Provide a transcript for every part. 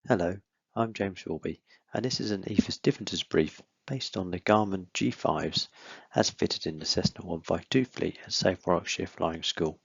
Hello, I'm James Wilby, and this is an EFIS Differences brief based on the Garmin G5s as fitted in the Cessna 152 fleet at Safe Warwickshire Flying School.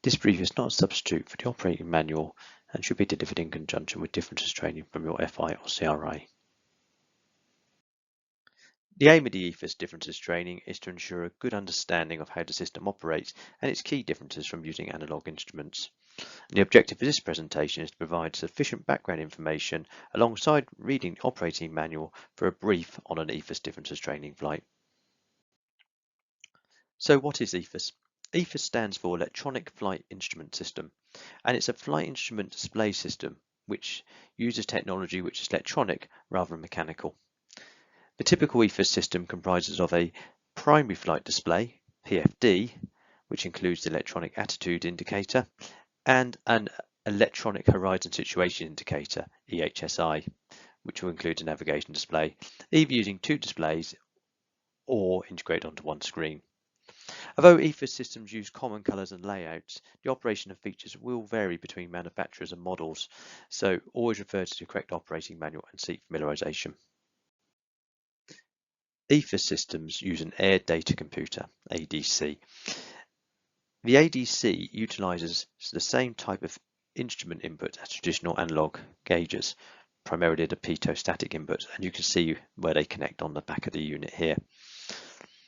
This brief is not a substitute for the operating manual and should be delivered in conjunction with differences training from your FI or CRA. The aim of the EFIS Differences training is to ensure a good understanding of how the system operates and its key differences from using analogue instruments. The objective of this presentation is to provide sufficient background information alongside reading the operating manual for a brief on an EFIS Differences training flight. So what is EFIS? EFIS stands for Electronic Flight Instrument System, and it's a flight instrument display system which uses technology which is electronic rather than mechanical. The typical EFIS system comprises of a primary flight display, PFD, which includes the electronic attitude indicator, and an electronic horizon situation indicator, EHSI, which will include a navigation display, either using two displays or integrate onto one screen. Although EFIS systems use common colours and layouts, the operation of features will vary between manufacturers and models, so always refer to the correct operating manual and seek familiarisation. EFIS systems use an Air Data Computer, ADC. The ADC utilises the same type of instrument input as traditional analog gauges, primarily the pitot-static input, and you can see where they connect on the back of the unit here.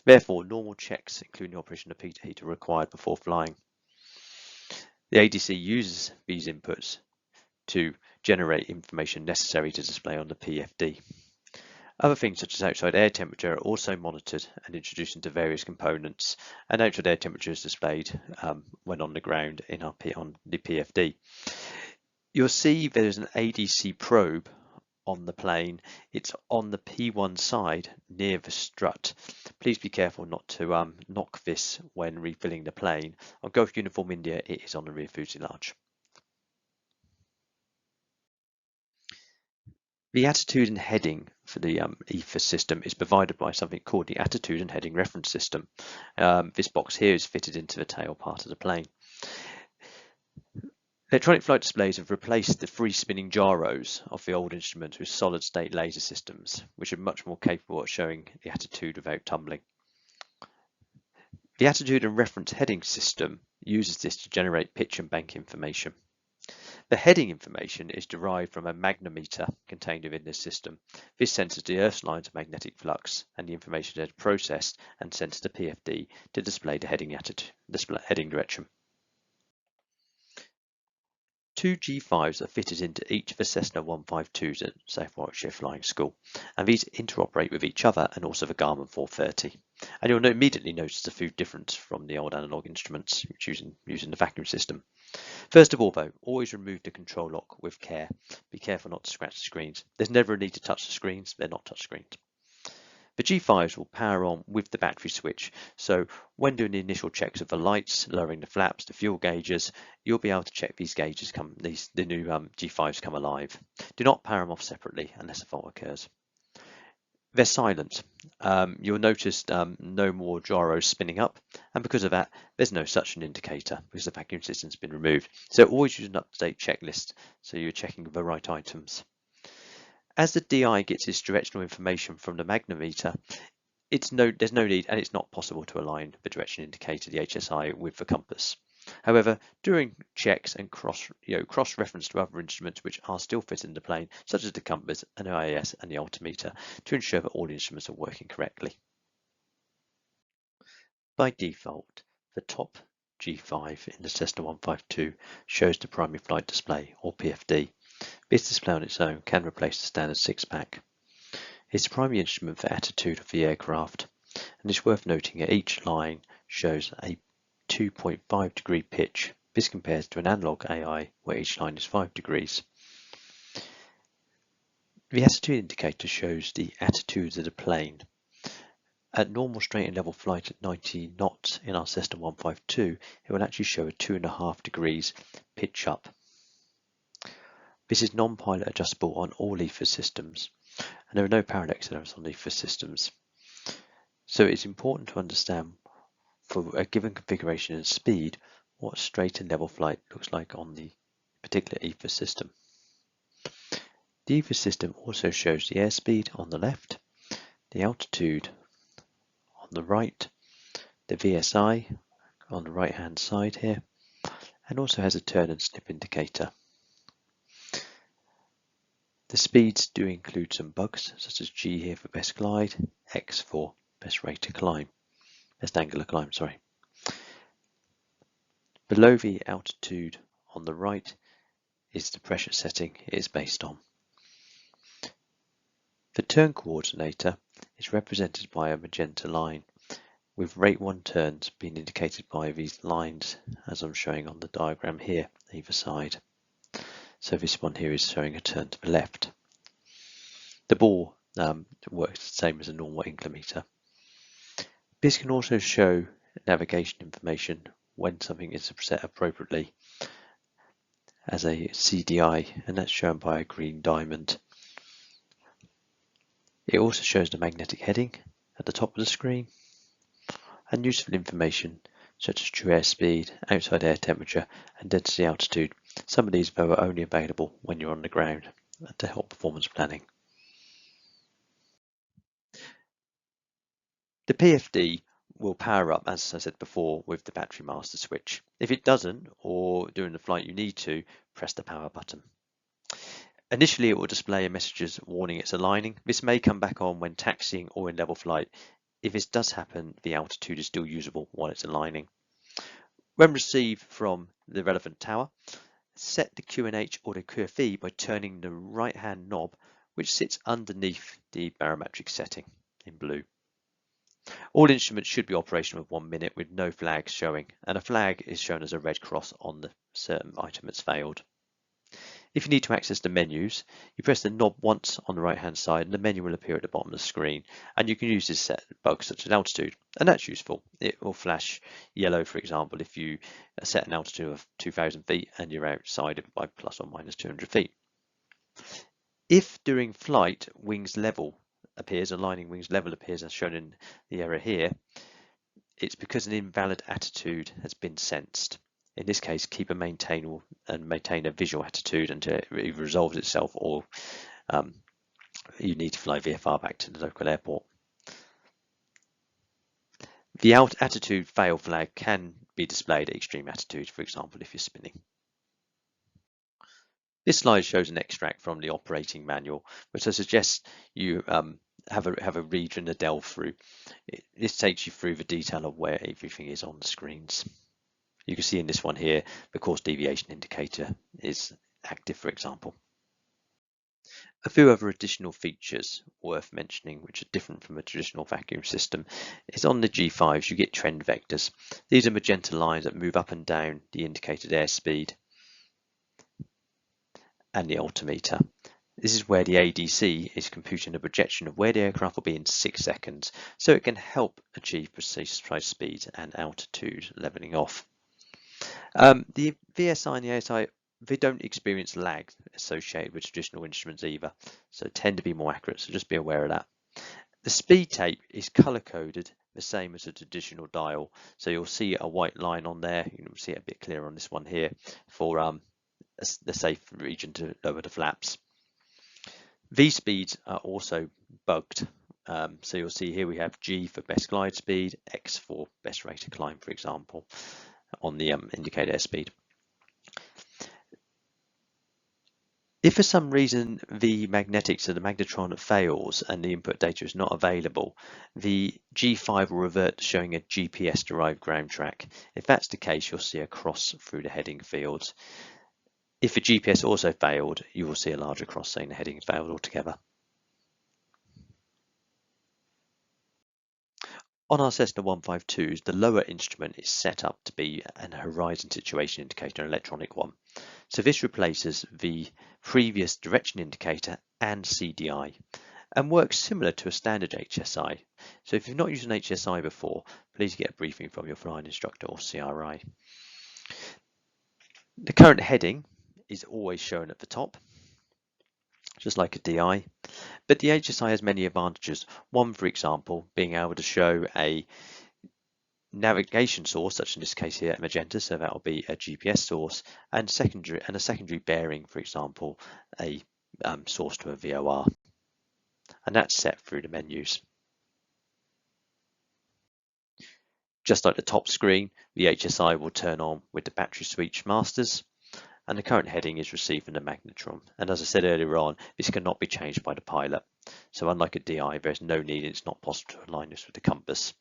Therefore, normal checks, including the operation of pitot heat, are required before flying. The ADC uses these inputs to generate information necessary to display on the PFD. Other things such as outside air temperature are also monitored and introduced into various components, and outside air temperature is displayed when on the ground on the PFD. You'll see there's an ADC probe on the plane. It's on the P1 side near the strut. Please be careful not to knock this when refilling the plane. On Gulf Uniform India, it is on the rear fuselage. The attitude and heading for the EFIS system is provided by something called the attitude and heading reference system. This box here is fitted into the tail part of the plane. Electronic flight displays have replaced the free spinning gyros of the old instruments with solid state laser systems, which are much more capable of showing the attitude without tumbling. The attitude and reference heading system uses this to generate pitch and bank information. The heading information is derived from a magnometer contained within this system. This senses the Earth's lines of magnetic flux, and the information is processed and sent to the PFD to display the heading direction. Two G5s are fitted into each of the Cessna 152s at Safe Warwickshire Flying School, and these interoperate with each other and also the Garmin 430. And you'll immediately notice the food difference from the old analog instruments using the vacuum system. First of all, though, always remove the control lock with care. Be careful not to scratch the screens. There's never a need to touch the screens, they're not touch screens. The G5s will power on with the battery switch, so when doing the initial checks of the lights, lowering the flaps, the fuel gauges, you'll be able to check these gauges the new G5s come alive. Do not power them off separately unless a fault occurs. They're silent. You'll notice no more gyros spinning up, and because of that, there's no suction indicator because the vacuum system's been removed. So always use an up-to-date checklist so you're checking the right items. As the DI gets its directional information from the magnometer, there's no need and it's not possible to align the direction indicator, the HSI, with the compass. However, during checks and cross-reference to other instruments which are still fitted in the plane, such as the compass, an IAS and the altimeter, to ensure that all the instruments are working correctly. By default, the top G5 in the Cessna 152 shows the primary flight display, or PFD. This display on its own can replace the standard 6-pack. It's the primary instrument for attitude of the aircraft, and it's worth noting that each line shows a 2.5 degree pitch. This compares to an analog AI where each line is 5 degrees. The attitude indicator shows the attitudes of the plane. At normal straight and level flight at 90 knots in our Cessna 152, it will actually show a 2.5 degrees pitch up. This is non-pilot adjustable on all EFIS systems, and there are no parallax errors on EFIS systems. So it's important to understand for a given configuration and speed what straight and level flight looks like on the particular EFIS system. The EFIS system also shows the airspeed on the left, the altitude on the right, the VSI on the right hand side here, and also has a turn and slip indicator. The speeds do include some bugs, such as G here for best glide, X for best rate to climb, best angular climb, sorry. Below the altitude on the right is the pressure setting it is based on. The turn coordinator is represented by a magenta line, with rate 1 turns being indicated by these lines as I'm showing on the diagram here, either side. So this one here is showing a turn to the left. The ball works the same as a normal inclinometer. This can also show navigation information when something is set appropriately as a CDI, and that's shown by a green diamond. It also shows the magnetic heading at the top of the screen and useful information such as true airspeed, outside air temperature and density altitude. Some of these are only available when you're on the ground to help performance planning. The PFD will power up, as I said before, with the battery master switch. If it doesn't, or during the flight you need to, press the power button. Initially it will display messages warning it's aligning. This may come back on when taxiing or in level flight. If this does happen, the altitude is still usable while it's aligning. When received from the relevant tower, set the QNH or the QFE by turning the right hand knob, which sits underneath the barometric setting in blue. All instruments should be operational with 1 minute with no flags showing, and a flag is shown as a red cross on the certain item that's failed. If you need to access the menus, you press the knob once on the right hand side and the menu will appear at the bottom of the screen, and you can use this set bugs such as altitude, and that's useful. It will flash yellow, for example, if you set an altitude of 2,000 feet and you're outside it by plus or minus 200 feet. If during flight wings level appears, aligning wings level appears as shown in the error here, it's because an invalid attitude has been sensed. In this case, keep and maintain a visual attitude until it resolves itself, or you need to fly VFR back to the local airport. The attitude fail flag can be displayed at extreme attitude, for example, if you're spinning. This slide shows an extract from the operating manual, which I suggest you have a read and a delve through. This takes you through the detail of where everything is on the screens. You can see in this one here, the course deviation indicator is active, for example. A few other additional features worth mentioning, which are different from a traditional vacuum system, is on the G5s you get trend vectors. These are magenta lines that move up and down the indicated airspeed and the altimeter. This is where the ADC is computing a projection of where the aircraft will be in 6 seconds, so it can help achieve precise speeds and altitude leveling off. The VSI and the ASI, they don't experience lag associated with traditional instruments either, so tend to be more accurate, so just be aware of that. The speed tape is color coded the same as a traditional dial, so you'll see a white line on there. You can see it a bit clearer on this one here for the safe region to lower the flaps. V speeds are also bugged, so you'll see here we have G for best glide speed, X for best rate of climb, for example, on the indicated airspeed. If for some reason the magnetics of the magnetron fails and the input data is not available, the G5 will revert to showing a GPS derived ground track. If that's the case, you'll see a cross through the heading fields. If the GPS also failed, you will see a larger cross saying the heading failed altogether. On our Cessna 152s, the lower instrument is set up to be an horizon situation indicator, an electronic one. So this replaces the previous direction indicator and CDI and works similar to a standard HSI. So if you've not used an HSI before, please get a briefing from your flying instructor or CRI. The current heading is always shown at the top, just like a DI, but the HSI has many advantages. One, for example, being able to show a navigation source, such in this case here, magenta, so that will be a GPS source, and a secondary bearing, for example, a source to a VOR, and that's set through the menus. Just like the top screen, the HSI will turn on with the battery switch masters, and the current heading is received from the magnetron. And as I said earlier on, this cannot be changed by the pilot. So unlike a DI, there's no need, it's not possible to align this with the compass.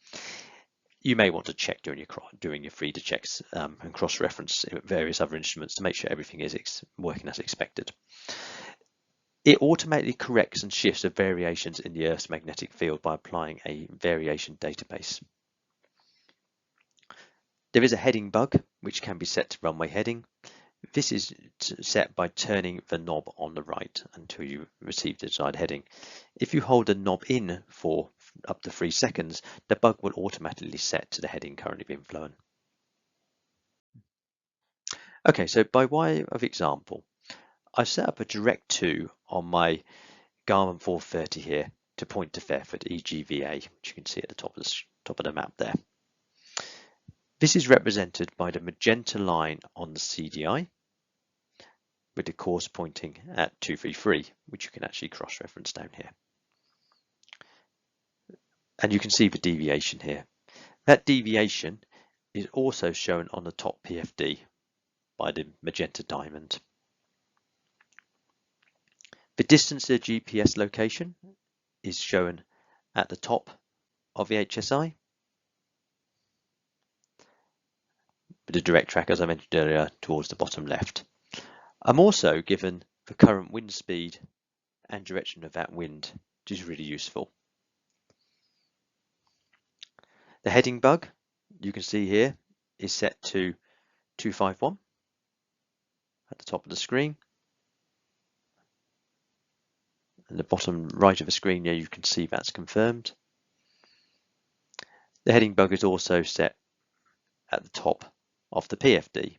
You may want to check during your Frida checks and cross-reference various other instruments to make sure everything is working as expected. It automatically corrects and shifts the variations in the Earth's magnetic field by applying a variation database. There is a heading bug, which can be set to runway heading. This is set by turning the knob on the right until you receive the desired heading. If you hold the knob in for up to 3 seconds, the bug will automatically set to the heading currently being flown. Okay, so by way of example, I've set up a direct 2 on my Garmin 430 here to point to Fairford EGVA, which you can see at the top of the map there. This is represented by the magenta line on the CDI with the course pointing at 233, which you can actually cross-reference down here. And you can see the deviation here. That deviation is also shown on the top PFD by the magenta diamond. The distance to the GPS location is shown at the top of the HSI. With the direct track, as I mentioned earlier, towards the bottom left. I'm also given the current wind speed and direction of that wind, which is really useful. The heading bug, you can see here, is set to 251 at the top of the screen. At the bottom right of the screen, yeah, you can see that's confirmed. The heading bug is also set at the top of the PFD.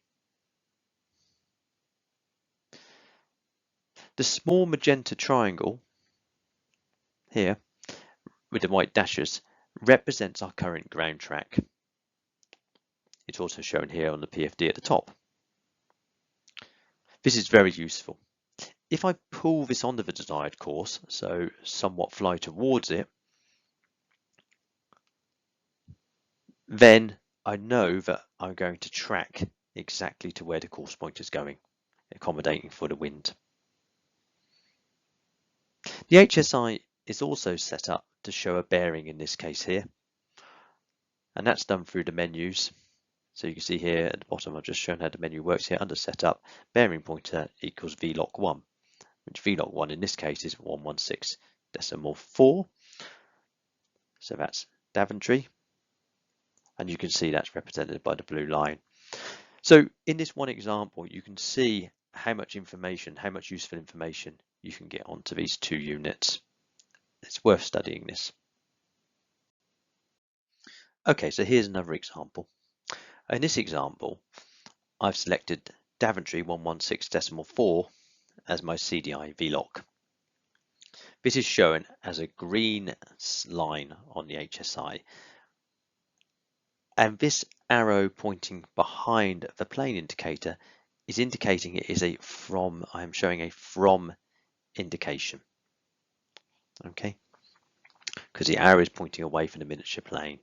The small magenta triangle here with the white dashes represents our current ground track. It's also shown here on the PFD at the top. This is very useful. If I pull this onto the desired course, so somewhat fly towards it, then I know that I'm going to track exactly to where the course point is going, accommodating for the wind. The HSI is also set up to show a bearing in this case here, and that's done through the menus. So you can see here at the bottom, I've just shown how the menu works here under setup, bearing pointer equals VLOC1, which VLOC1 in this case is 116.4. So that's Daventry. And you can see that's represented by the blue line. So in this one example, you can see how much information, how much useful information you can get onto these 2 units. It's worth studying this. Okay, so here's another example. In this example, I've selected Daventry 116.4 as my CDI VLOC. This is shown as a green line on the HSI. And this arrow pointing behind the plane indicator is indicating it is a from, I am showing a from indication. Okay, because the arrow is pointing away from the miniature plane.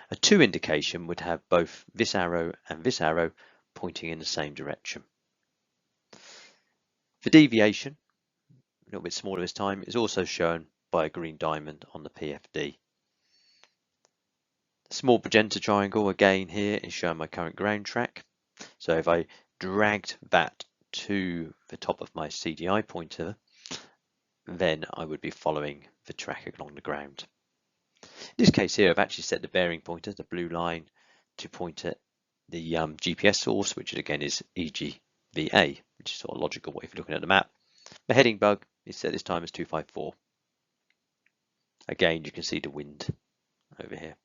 A to indication would have both this arrow and this arrow pointing in the same direction. The deviation, a little bit smaller this time, is also shown by a green diamond on the PFD. The small magenta triangle again here is showing my current ground track. So if I dragged that to the top of my CDI pointer, then I would be following the track along the ground. In this case here, I've actually set the bearing pointer, the blue line, to point at the GPS source, which again is EGVA, which is sort of logical way for looking at the map. The heading bug is set this time as 254. Again, you can see the wind over here.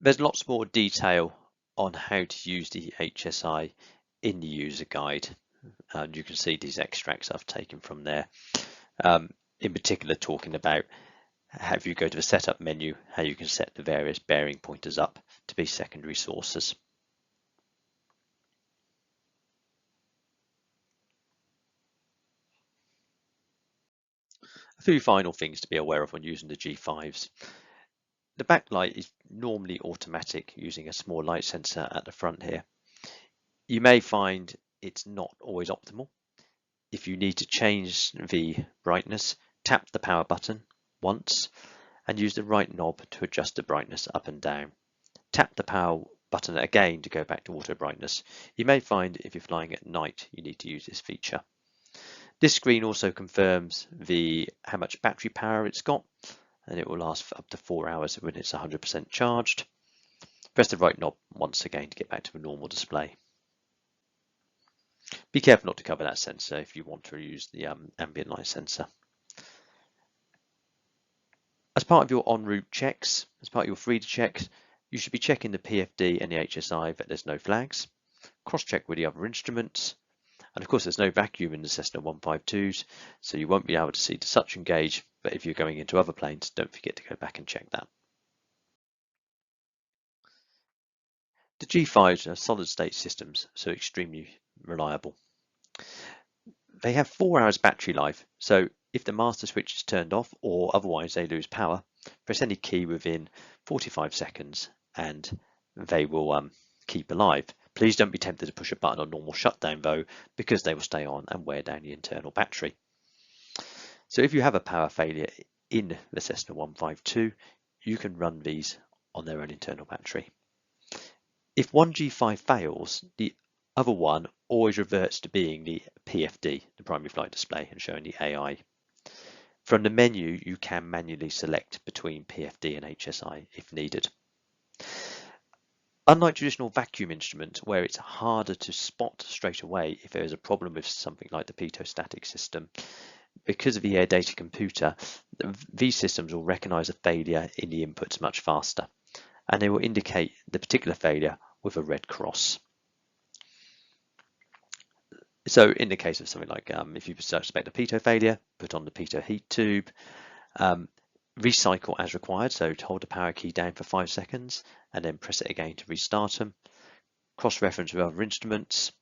There's lots more detail on how to use the HSI in the user guide. And you can see these extracts I've taken from there. In particular, talking about if you go to the setup menu, how you can set the various bearing pointers up to be secondary sources. A few final things to be aware of when using the G5s. The backlight is normally automatic using a small light sensor at the front here. You may find it's not always optimal. If you need to change the brightness, tap the power button once and use the right knob to adjust the brightness up and down. Tap the power button again to go back to auto brightness. You may find if you're flying at night, you need to use this feature. This screen also confirms how much battery power it's got, and it will last for up to 4 hours when it's 100% charged. Press the right knob once again to get back to the normal display. Be careful not to cover that sensor if you want to use the ambient light sensor. As part of your en route checks, as part of your free checks, you should be checking the PFD and the HSI that there's no flags. Cross-check with the other instruments. And of course, there's no vacuum in the Cessna 152s, so you won't be able to see the suction gauge, but if you're going into other planes, don't forget to go back and check that. The G5s are solid-state systems, so extremely reliable. They have 4 hours battery life, so if the master switch is turned off or otherwise they lose power, press any key within 45 seconds and they will keep alive. Please don't be tempted to push a button on normal shutdown though, because they will stay on and wear down the internal battery. So if you have a power failure in the Cessna 152, you can run these on their own internal battery. If one G5 fails, the other one always reverts to being the PFD, the primary flight display, and showing the AI. From the menu, you can manually select between PFD and HSI if needed. Unlike traditional vacuum instruments, where it's harder to spot straight away if there is a problem with something like the pitot-static system, because of the air data computer, these systems will recognize a failure in the inputs much faster, and they will indicate the particular failure with a red cross. So in the case of something like if you suspect a pitot failure, put on the pitot heat tube, recycle as required, so hold the power key down for 5 seconds and then press it again to restart them. Cross-reference with other instruments.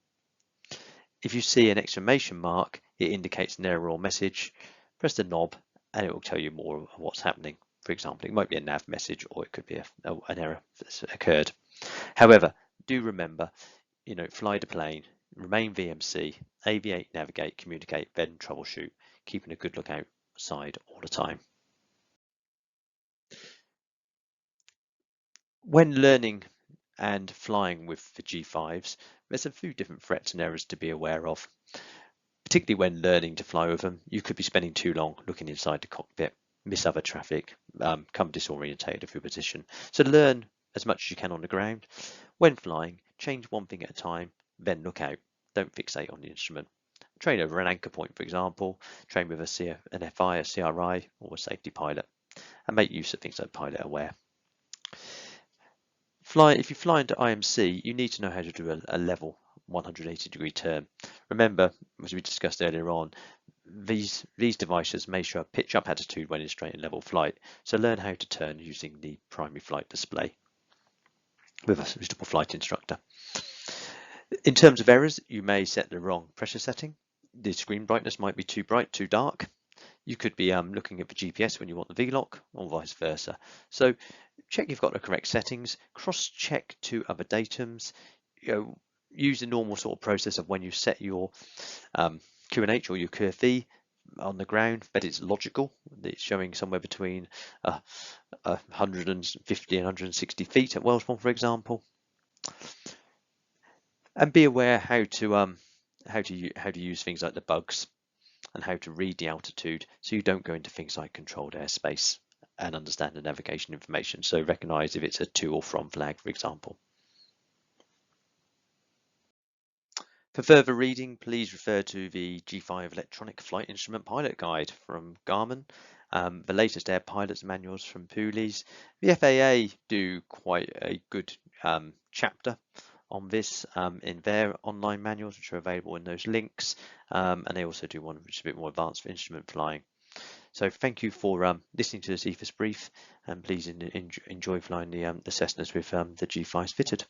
If you see an exclamation mark, it indicates an error or message. Press the knob and it will tell you more of what's happening. For example, it might be a nav message or it could be an error that's occurred. However, do remember, fly the plane, remain VMC, aviate, navigate, communicate, then troubleshoot, keeping a good lookout outside all the time. When learning and flying with the G5s, there's a few different threats and errors to be aware of. Particularly when learning to fly with them, you could be spending too long looking inside the cockpit, miss other traffic, become disorientated of your position. So learn as much as you can on the ground. When flying, change one thing at a time, then look out. Don't fixate on the instrument. Train over an anchor point, for example. Train with an FI, a CRI, or a safety pilot, and make use of things like Pilot Aware. If you fly into IMC, you need to know how to do a level 180-degree turn. Remember, as we discussed earlier on, these devices may show a pitch up attitude when in straight and level flight, so learn how to turn using the primary flight display with a suitable flight instructor. In terms of errors, you may set the wrong pressure setting. The screen brightness might be too bright, too dark. You could be looking at the GPS when you want the VLOC, or vice versa. So check you've got the correct settings, cross-check 2 other datums, use the normal sort of process of when you set your QNH or your QFE on the ground, that it's logical, that it's showing somewhere between 150 and 160 feet at Wellsbourne, for example. And be aware how to use things like the bugs and how to read the altitude so you don't go into things like controlled airspace and understand the navigation information. So recognize if it's a to or from flag, for example. For further reading, please refer to the G5 Electronic Flight Instrument Pilot Guide from Garmin, the latest Air Pilots manuals from Pooley's. The FAA do quite a good chapter on this in their online manuals, which are available in those links, and they also do one which is a bit more advanced for instrument flying. So thank you for listening to this EFIS brief, and please enjoy flying the Cessnas with the G5s fitted.